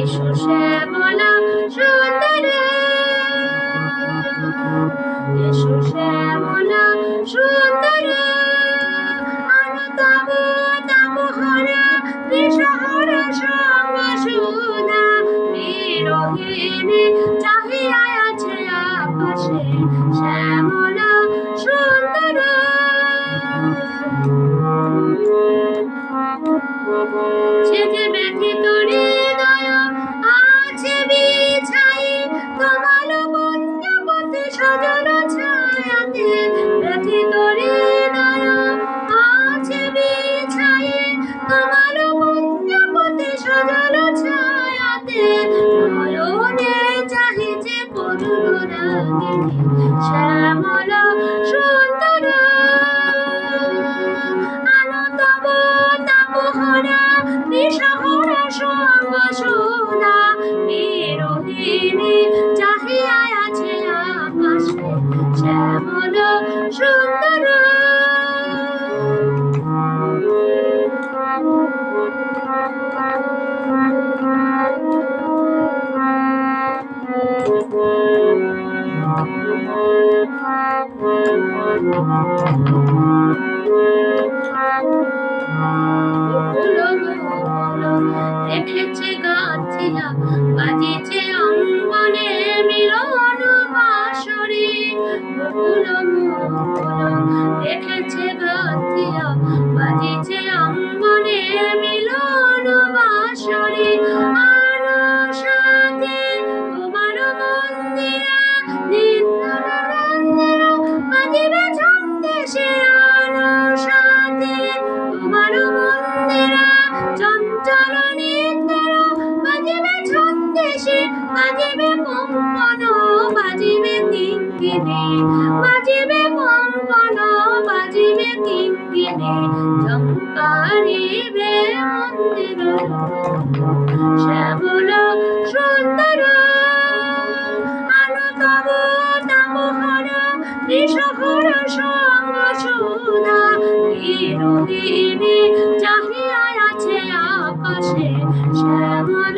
এসো শ্যামলা সুন্দর, এসো শ্যামলা সুন্দর, আলো তব তাপহরা বিষহর সঙ্গ সুধা বিরোহিণী চাহিয়া আছে আকাশে শ্যামলা সুন্দর। সে যে ব্যথিত হৃদয় আছে বিছাই তোমার বন্যপতি সজল ছায়াতে, ব্যথিত হৃদয় আছে বিছাই তোমার বন্যপতি সজল ছায়াতে, নয়নে চাহিছে করুণ রাগিনী শ্যামলা সুন্দর, আলো তব তাপহরা বিষহর সঙ্গ সুধা বিরোহিণী চাহিয়া আছে আকাশে শ্যামলা সুন্দর। দেখেছে গাছিয়া বাজিছে অঙ্গনে মিলন বাঁশরি, বকুল মুকুল দেখেছে গাছিয়া বাজিছে অঙ্গনে মিলন বাঁশরি, আনসাতে তোমার মন্দিরে নিত্যানন্দের বাজিবে ছন্দেশে, আনসাতে তোমার মন্দিরে চঞ্চল নিত্যর বাজিবে ছন্দেশে, বাজিবে কম্পন বাজিবে কিঙ্কিণী, বাজিবে কম্পন বাজিবে কিঙ্কিণী, ঝঙ্কারিবে মন্দির শ্যামলা সুন্দর, আলো তব তাপহরা বিষহর সঙ্গ সুধা বিরোহিণী চাহিয়া আছে আকাশে শ্যামলা।